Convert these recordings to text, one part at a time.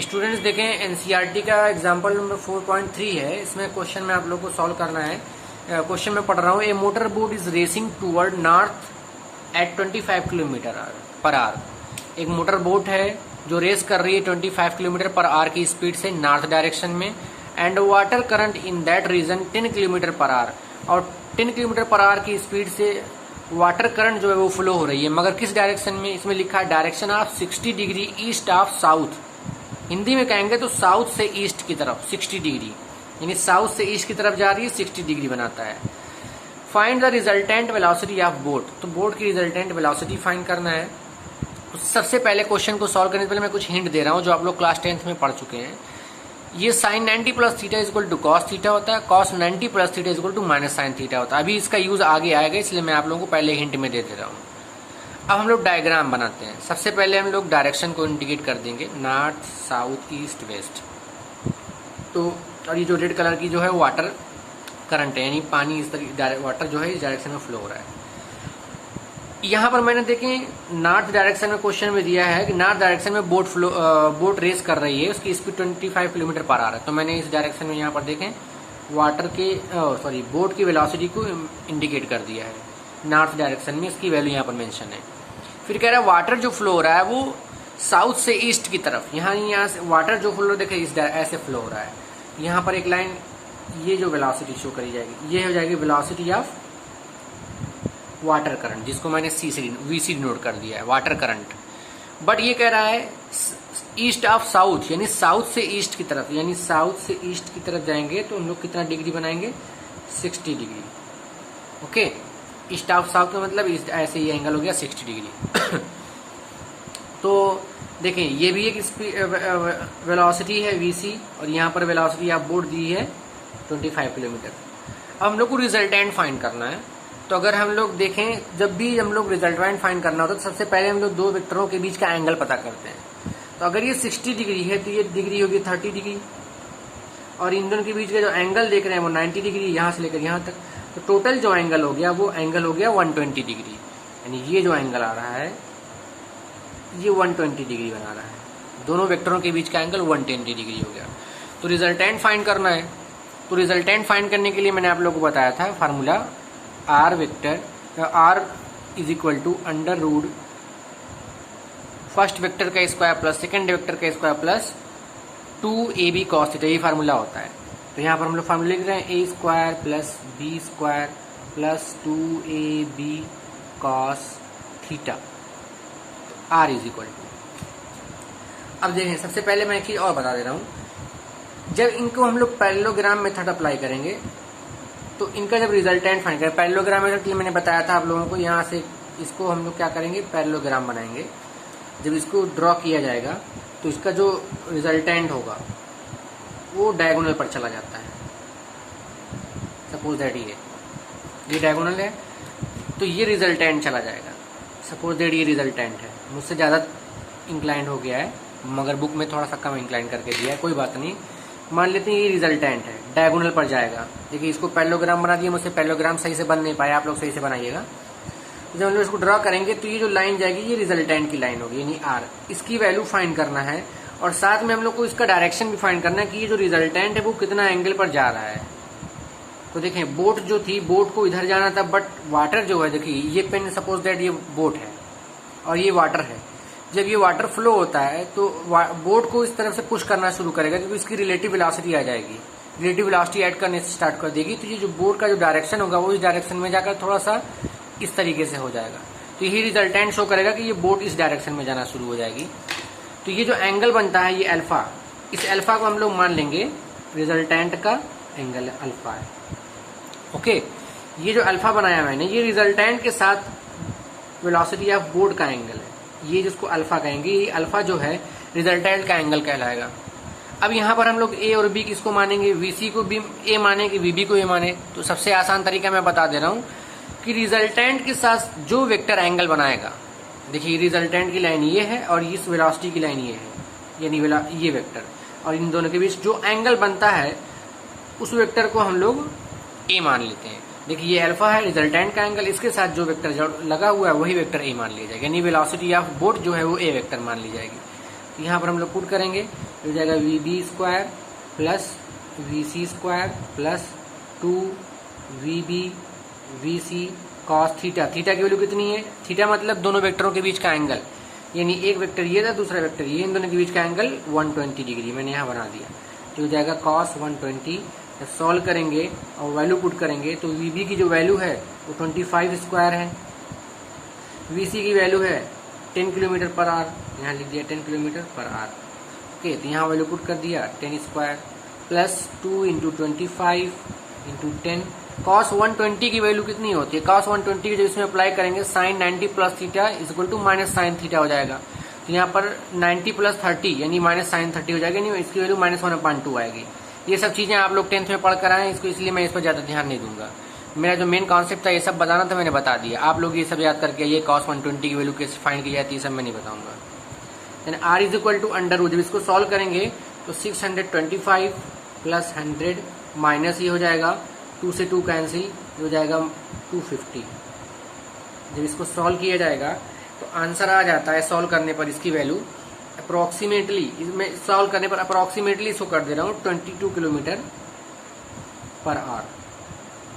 Students देखें, NCERT का example number 4.3 है। इसमें क्वेश्चन में आप लोग को सॉल्व करना है। क्वेश्चन में पढ़ रहा हूँ, a motor boat is racing toward north at 25 kilometre per hour. एक मोटर बोट है जो रेस कर रही है 25 किलोमीटर पर आवर की स्पीड से नॉर्थ डायरेक्शन में, and water current in that region 10 kilometre per hour, और 10 किलोमीटर पर आवर की स्पीड से वाटर करंट जो है वो फ्लो हो रही है, मगर किस डायरेक्शन में? इसमें लिखा है direction of 60 degree east of south. Hindi में कहेंगे तो साउथ से ईस्ट की तरफ 60 डिग्री, यानी साउथ से ईस्ट की तरफ जा रही है, 60 डिग्री बनाता है। Find the resultant velocity of boat. तो बोट की रिजल्टेंट वेलोसिटी फाइंड करना है। तो सबसे पहले क्वेश्चन को सॉल्व करने से पहले मैं कुछ हिंट दे रहा हूं जो आप लोग क्लास 10th में पढ़ चुके हैं। ये sine 90 plus theta is equal to cos theta होता है, cos 90 plus theta is equal to minus sine theta होता है। अभी इसका यूज आगे आएगा, इसलिए मैं आप लोगों को पहले हिंट में दे दे रहा हूँ। अब हम लोग डायग्राम बनाते हैं। सबसे पहले हम लोग डायरेक्शन को इंडिकेट कर देंगे, नॉर्थ साउथ ईस्ट वेस्ट। तो और ये जो रेड कलर की जो है वाटर करंट है, यानी पानी इस तरीके वाटर जो है इस डायरेक्शन में फ्लो हो रहा है। यहाँ पर मैंने देखें नॉर्थ डायरेक्शन में क्वेश्चन में दिया है कि नॉर्थ डायरेक्शन में बोट रेस कर रही है, उसकी स्पीड 25 किलोमीटर पर आवर है। तो मैंने इस डायरेक्शन में यहाँ पर देखें वाटर के बोट की वेलोसिटी को इंडिकेट कर दिया है नॉर्थ डायरेक्शन में, इसकी वैल्यू यहाँ पर मेंशन है। फिर कह रहा है वाटर जो फ्लो हो रहा है वो साउथ से ईस्ट की तरफ, यहाँ से वाटर जो फ्लो देखे इस ऐसे फ्लो हो रहा है। यहाँ पर एक लाइन, ये जो वेलोसिटी शो करी जाएगी ये हो जाएगी वेलोसिटी ऑफ वाटर करंट, जिसको मैंने वीसी नोट कर दिया है, वाटर करंट। बट ये कह रहा है ईस्ट ऑफ साउथ, यानी साउथ से ईस्ट की तरफ, यानी साउथ से ईस्ट की तरफ जाएंगे तो हम लोग कितना डिग्री बनाएंगे? 60 degree. Okay, east of south का मतलब ऐसे ही एंगल हो गया 60 डिग्री। तो देखें ये भी एक वेलोसिटी है वीसी, और यहाँ पर वेलोसिटी आप बोट दी है 25 किलोमीटर। अब हम लोग को रिजल्टेंट फाइंड करना है। तो अगर हम लोग देखें, जब भी हम लोग रिजल्टेंट फाइंड करना होता है तो सबसे पहले हम लोग दो वेक्टरों के बीच का एंगल पता करते हैं। तो अगर ये 60 डिग्री है तो ये डिग्री होगी 30 डिग्री, और इन दोनों के बीच का जो एंगल देख रहे हैं वो 90 डिग्री, यहाँ से लेकर यहाँ तक। तो टोटल जो एंगल हो गया वो एंगल हो गया 120 डिग्री, यानी ये जो एंगल आ रहा है ये 120 डिग्री बना रहा है। दोनों वेक्टरों के बीच का एंगल 120 डिग्री हो गया। तो रिजल्टेंट फाइंड करना है। तो रिजल्टेंट फाइंड करने के लिए मैंने आप लोगों को बताया था formula r vector, r is equal to under root first vector का स्क्वायर प्लस सेकेंड वेक्टर का square plus 2ab cos theta, ये फार्मूला होता है। तो यहाँ पर हम लोग फार्मूला लिख रहे हैं a square plus b square plus 2ab cos theta, r is equal to. अब देखें, सबसे पहले मैं एक चीज और बता दे रहा हूं। जब इनको हम लोग पैरेललोग्राम मेथड अप्लाई करेंगे तो इनका जब रिजल्टेंट फाइंड करें, पैरेललोग्राम मेथड के लिए मैंने बताया था आप लोगों को, यहाँ से इसको हम लोग क्या करेंगे, पैरेललोग्राम बनाएंगे। जब इसको ड्रॉ किया जाएगा तो इसका जो रिजल्टेंट होगा वो डायगोनल पर चला जाता है। सपोज दैट ये डायगोनल है तो ये रिजल्टेंट चला जाएगा। सपोज दैट ये रिजल्टेंट है, मुझसे ज़्यादा इंक्लाइंड हो गया है मगर बुक में थोड़ा सा कम इंक्लाइन करके दिया है, कोई बात नहीं। मान लेते हैं ये रिजल्टेंट है, डायगोनल पर जाएगा। देखिए इसको पैरेललोग्राम बना दिया, मुझसे पैरेललोग्राम सही से बन नहीं पाया, आप लोग सही से बनाइएगा। तो जब हम लोग इसको ड्रॉ करेंगे तो ये जो लाइन जाएगी ये रिजल्टेंट की लाइन होगी, यानी आर। इसकी वैल्यू फाइंड करना है, और साथ में हम लोग को इसका डायरेक्शन भी फाइंड करना है कि ये जो रिजल्टेंट है वो कितना एंगल पर जा रहा है। तो देखें बोट जो थी, बोट को इधर जाना था, बट वाटर जो है, देखिए ये पेन सपोज दैट ये बोट है और ये वाटर है। जब ये वाटर फ्लो होता है तो बोट को इस तरफ से पुश करना शुरू करेगा क्योंकि इसकी रिलेटिव वेलोसिटी आ जाएगी, रिलेटिव वेलोसिटी ऐड करने से स्टार्ट कर देगी। तो ये जो बोट का जो डायरेक्शन होगा वो इस डायरेक्शन में जाकर थोड़ा सा इस तरीके से हो जाएगा। तो यही रिजल्टेंट शो करेगा कि ये बोट इस डायरेक्शन में जाना शुरू हो जाएगी। तो ये जो एंगल बनता है ये अल्फा, इस अल्फा को हम लोग मान लेंगे रिजल्टेंट का एंगल अल्फा है। ओके, ये जो अल्फा बनाया मैंने ये रिजल्टेंट के साथ वेलोसिटी ऑफ बोट का एंगल है, ये जिसको अल्फा कहेंगे, ये अल्फा जो है रिजल्टेंट का एंगल कहलाएगा। अब यहाँ पर हम लोग ए और बी किसको मानेंगे, वीसी को भी ए माने कि वीबी को ए माने। तो सबसे आसान तरीका मैं बता दे रहा हूँ कि रिजल्टेंट के साथ जो वेक्टर एंगल बनाएगा, देखिए रिजल्टेंट की लाइन ये है और इस वेलोसिटी की लाइन ये है, यानी ये वेक्टर, और इन दोनों के बीच जो एंगल बनता है उस वेक्टर को हम लोग ए मान लेते हैं। देखिए ये अल्फा है रिजल्टेंट का एंगल, इसके साथ जो वेक्टर लगा हुआ है वही वेक्टर ए मान लिया जाएगा, यानी वेलोसिटी ऑफ बोट जो है वो ए वेक्टर मान ली जाएगी। तो यहाँ पर हम लोग पुट करेंगे हो जाएगा v b square plus we c square plus 2 v b v C cos theta. Theta की वैल्यू कितनी है? थीटा मतलब दोनों वेक्टरों के बीच का एंगल, यानी एक वेक्टर ये था, दूसरा वेक्टर ये, इन दोनों के बीच का एंगल 120 डिग्री मैंने यहाँ बना दिया। तो हो जाएगा कॉस 120। जब सॉल्व करेंगे और वैल्यू पुट करेंगे तो वी बी की जो वैल्यू है वो 25 स्क्वायर है, वी सी की वैल्यू है 10 किलोमीटर पर आवर, यहाँ लिख दिया 10 किलोमीटर पर आवर। ओके, तो यहाँ वैल्यू पुट कर दिया 10 square plus 2 into 25 into 10। Cos 120 की वैल्यू कितनी होती है? कॉस 120 की जो इसमें अप्लाई करेंगे sine 90 plus theta is equal to minus sine theta हो जाएगा। तो यहाँ पर 90 प्लस 30 यानी माइनस साइन 30 हो जाएगा, यानी इसकी वैल्यू -1/2 आएगी। ये सब चीजें आप लोग 10th में पढ़ कर आए इसको, इसलिए मैं इस पर ज्यादा ध्यान नहीं दूंगा। मेरा जो मेन कॉन्सेप्ट था ये सब बताना था, मैंने बता दिया। आप लोग ये सब याद करके ये कॉस 120 की वैल्यू कैसे फाइंड की जाती है सब मैं नहीं बताऊंगा। Then r is equal to under root, जब इसको सॉल्व करेंगे तो 625 प्लस 100 माइनस ये हो जाएगा 2 से 2 कैंसिल, हो जाएगा 250। जब इसको सॉल्व किया जाएगा तो आंसर आ जाता है सॉल्व करने पर इसकी वैल्यू अप्रोक्सीमेटली, इसमें सॉल्व करने पर अप्रोक्सीमेटली इसको कर दे रहा हूँ 22 किलोमीटर पर आवर।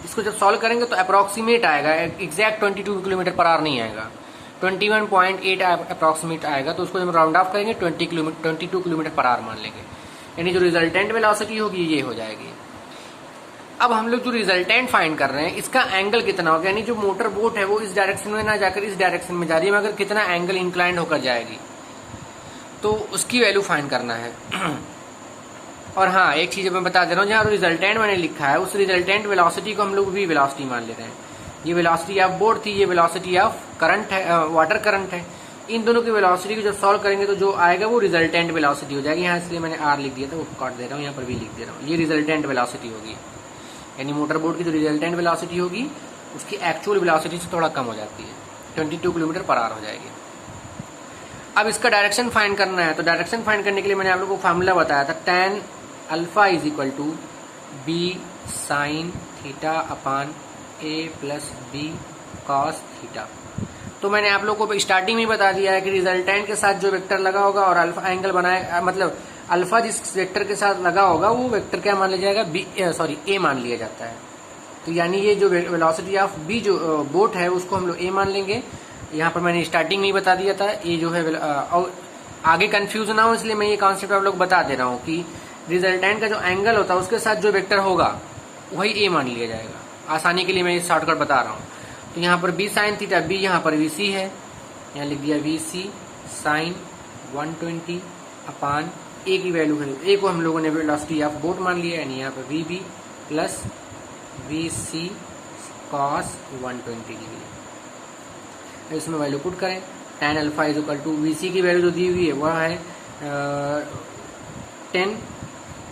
इसको जब सॉल्व करेंगे तो अप्रोक्सीमेट आएगा, एग्जैक्ट 22 किलोमीटर पर आवर नहीं आएगा, 21.8 अप्रोक्सीमेट आएगा। तो उसको जब राउंड ऑफ करेंगे 22 किलोमीटर पर आवर मान लेंगे, यानी जो रिजल्टेंट वेलोसिटी होगी ये हो जाएगी। अब हम लोग जो रिजल्टेंट फाइंड कर रहे हैं इसका एंगल कितना होगा, यानी जो मोटर बोट है वो इस डायरेक्शन में ना जाकर इस डायरेक्शन में जा रही है, मगर कितना एंगल इंक्लाइंड होकर जाएगी, तो उसकी वैल्यू फाइंड करना है। और हाँ, एक चीज मैं बता दे रहा हूँ, जहाँ रिजल्टेंट मैंने लिखा है उस रिजल्टेंट वेलोसिटी को हम लोग भी वेलोसिटी मान ले रहे हैं। ये वेलोसिटी ऑफ बोट थी, ये वेलोसिटी ऑफ करंट है, वाटर करंट है। इन दोनों की वेलोसिटी को जब सॉल्व करेंगे तो जो आएगा वो रिजल्टेंट वेलोसिटी हो जाएगी। यहाँ इसलिए मैंने आर लिख दिया था, वो काट दे रहा हूँ, यहाँ पर भी लिख दे रहा हूँ। ये रिजल्टेंट वेलोसिटी होगी, यानी मोटर बोट की जो रिजल्टेंट वेलोसिटी होगी उसकी एक्चुअल वेलोसिटी से थोड़ा कम हो जाती है, 22 किलोमीटर पर आवर हो जाएगी। अब इसका डायरेक्शन फाइंड करना है, तो डायरेक्शन फाइंड करने के लिए मैंने आप लोगों को फार्मूला बताया था, tan alpha is equal to b sine theta upon a plus b cos theta. तो मैंने आप लोगों को स्टार्टिंग में बता दिया है कि रिजल्टेंट के साथ जो वेक्टर लगा होगा और अल्फा एंगल बनाए, मतलब अल्फा जिस वेक्टर के साथ लगा होगा वो वेक्टर क्या मान लिया जाएगा, ए मान लिया जाता है। तो यानी ये जो वेलोसिटी ऑफ बी जो बोट है उसको हम लोग ए मान लेंगे। यहाँ पर मैंने स्टार्टिंग में ही बता दिया था, ये जो है और आगे कंफ्यूज ना हो इसलिए मैं ये कॉन्सेप्ट आप लोग बता दे रहा हूँ कि रिजल्टेंट का जो एंगल होता है उसके साथ जो वेक्टर होगा वही ए मान लिया जाएगा। आसानी के लिए मैं ये शॉर्टकट बता रहा हूँ। तो यहाँ पर बी साइन थीटा, बी यहाँ पर वी सी है, यहाँ लिख दिया वी सी साइन 120 अपान ए की वैल्यू है, ए को हम लोगों ने वेलोसिटी ऑफ बोट मान लिया, यानी यहाँ पर V B plus we C cos 120 degree. इसमें वैल्यू पुट करें, tan alpha is equal to V C की वैल्यू जो दी हुई है वह है 10,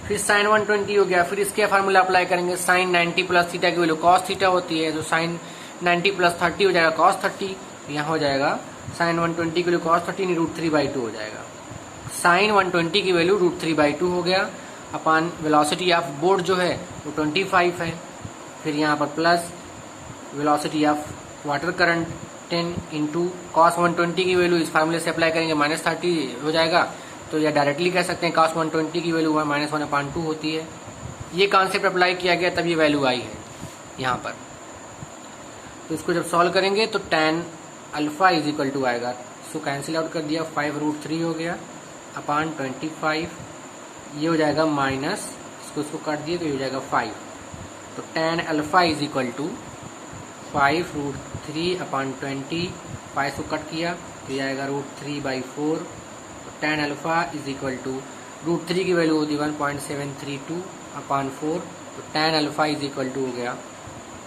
फिर साइन 120 हो गया। फिर इसके फार्मूला अप्लाई करेंगे, साइन 90 प्लस थीटा की वैल्यू कॉस थीटा होती है, तो साइन 90 प्लस 30 हो जाएगा कॉस 30। यहाँ हो जाएगा साइन 120 की वैल्यू कॉस 30 √3/2 हो जाएगा। साइन 120 की वैल्यू √3/2 हो गया अपान वेलोसिटी ऑफ बोट जो है वो 25 है। फिर यहाँ पर plus velocity of water current 10 into cos 120 की वैल्यू इस फार्मूले से अप्लाई करेंगे -30 हो जाएगा। तो या डायरेक्टली कह सकते हैं कॉस 120 की वैल्यू -1/2 होती है। ये कॉन्सेप्ट अप्लाई किया गया तब ये वैल्यू आई है यहाँ पर। तो इसको जब सॉल्व करेंगे तो tan alpha is equal to आएगा, इसको कैंसिल आउट कर दिया, 5√3 हो गया अपान 25, ये हो जाएगा माइनस, इसको काट दिए तो ये हो जाएगा 5। तो tan alpha is equal to 5√3 upon 20, 5 को कट किया तो ये आएगा √3/4। तो tan alpha is equal to √3 की वैल्यू होती 1.732 अपान 4। तो tan alpha is equal to हो गया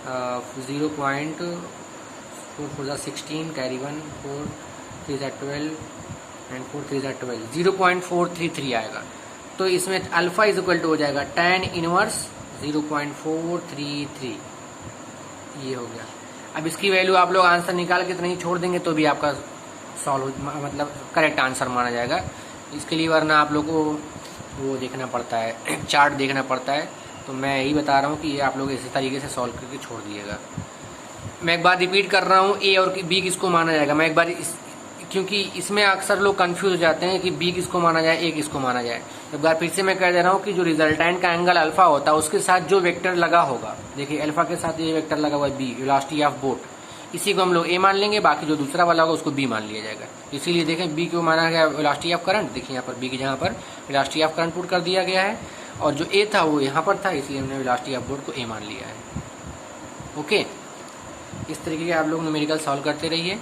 0.4 कैरी 1, 4 3 12 एंड 4 3 12, 0.433 आएगा। तो इसमें अल्फा इज इक्वल टू हो जाएगा tan इनवर्स 0.433, ये हो गया। अब इसकी वैल्यू आप लोग आंसर निकाल के नहीं छोड़ देंगे तो भी आपका सॉल्व मतलब करेक्ट आंसर माना जाएगा। इसके लिए वरना आप लोग को वो देखना पड़ता है, चार्ट देखना पड़ता है। तो मैं यही बता रहा हूँ कि ये आप लोग इसी तरीके से सॉल्व करके छोड़ दिएगा। मैं एक बार रिपीट कर रहा हूँ, ए और बी किसको माना जाएगा। मैं एक बार क्योंकि इसमें अक्सर लोग कंफ्यूज हो जाते हैं कि बी किसको माना जाए, ए किसको माना जाए। एक बार फिर से मैं कह दे रहा हूँ कि जो रिजल्टेंट का एंगल अल्फा होता है उसके साथ जो वेक्टर लगा होगा, देखिए अल्फा के साथ ये वेक्टर लगा हुआ है बी, वेलोसिटी ऑफ बोट, इसी को हम लोग ए मान लेंगे, बाकी जो दूसरा वाला होगा उसको बी मान लिया जाएगा। इसीलिए देखें बी को माना गया वेलोसिटी ऑफ करंट, देखिए यहाँ पर बी की जगह पर वेलोसिटी ऑफ करंट पुट कर दिया गया है, और जो ए था वो यहाँ पर था, इसलिए हमने वेलोसिटी ऑफ बोट को ए मान लिया है। ओके, इस तरीके के आप लोग न्यूमेरिकल सॉल्व करते रहिए।